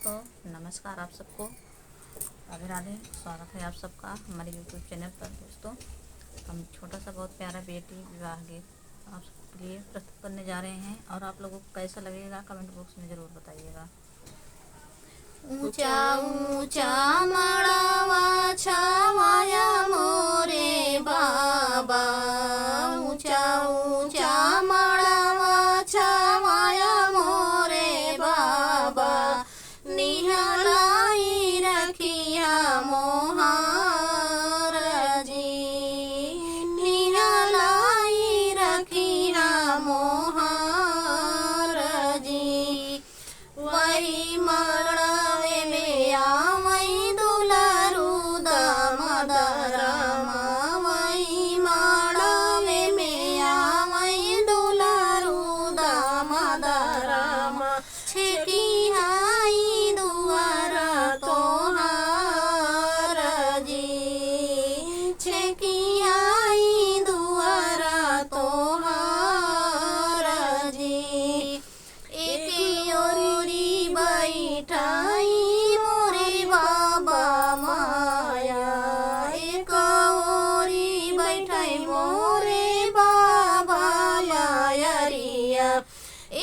दोस्तों नमस्कार आप सबको, राधे राधे। स्वागत है आप सबका हमारे यूट्यूब चैनल पर। दोस्तों हम छोटा सा बहुत प्यारा बेटी विवाह गीत आप सबके लिए प्रस्तुत करने जा रहे हैं और आप लोगों को कैसा लगेगा कमेंट बॉक्स में ज़रूर बताइएगा। ऊंचा ऊंचा मड़वा छावाया मोरे बाबा, ऊंचा ऊंचा मड़वा छावाया मोरे बाबा, निहलाई रखिया मोहार जी, निहलाई रखिया मोहार जी। वही मड़वे में आवई दुलारू दामदरामा, वही मड़वे में आवई दुलारू दामदरामा, छेकी आई दुआर तोहार जी, छेकी आई दुआर तोहार जी। एक ओरी बैठाई मोरे बाबा माया, एक ओरी बैठाई मोरे बाबा मायरिया,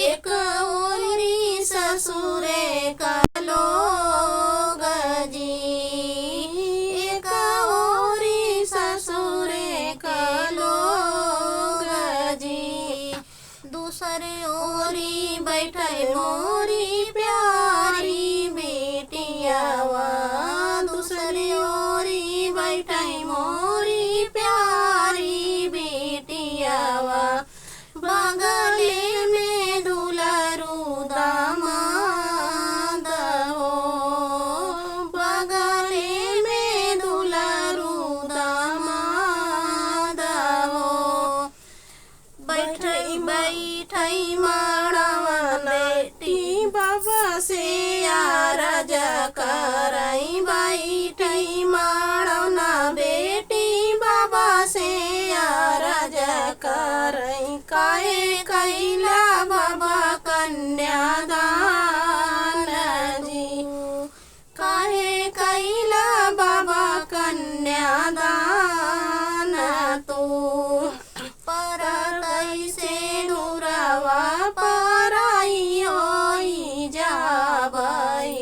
एक ओरी ससुरे का लोग जी, एक ओरी ससुरे का लोग जी। दूसरे ओरी बैठे मोरी प्यारी बेटियावा, दूसरी ओरी बैठे मोरी प्यारी बेटियावा, बगले में दुलारू दामाद हो, बगले में दुलारू दामाद हो। बैठई बैठई मड़वा बेटी बाबा से आरज करई, बैठई मड़वना बेटी बाबा से आरज करई, काहे कैला बाबा कन्यादान जी, काहे कैला बाबा कन्यादान तू। परतई से दूरवा पराई होई जाबई,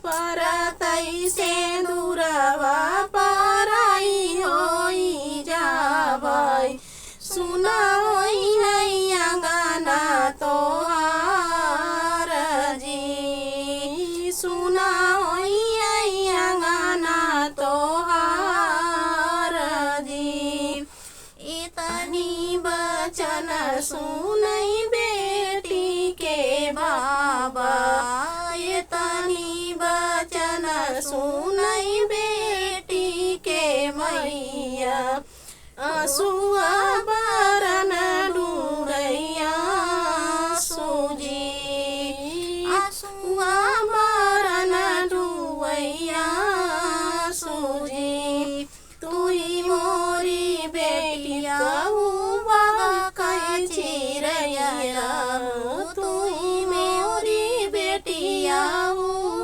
परतई से दूरवा पराई होई जाबई, सुना होई है अंगना तोहार जी, सुना होई है अंगना तोहार जी। इतनी बचन सुनई बेटी के बाबा, इतनी बचन सुनई बेटी के मैया, आंसुआ बरन डूरैया सूजी, आंसुआ बरन डूवैया सूजी। तू ही मोरी बेटिया चिरैया, तू ही मोरी बेटिया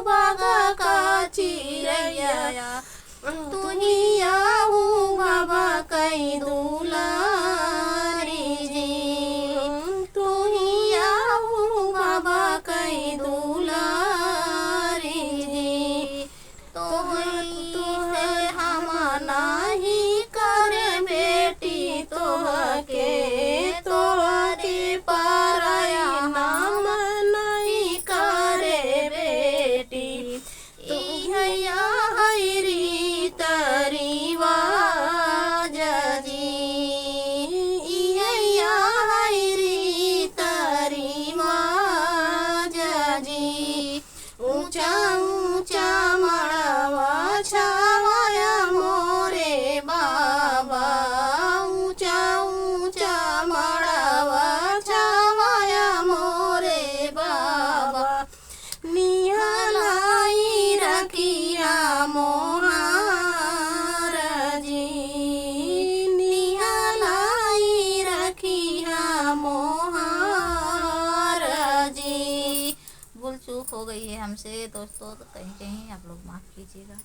बाबा का चिरैया, तू ही आऊ बाबा कई दूला हमसे दोस्तों, तो कहीं कहीं आप लोग माफ़ कीजिएगा।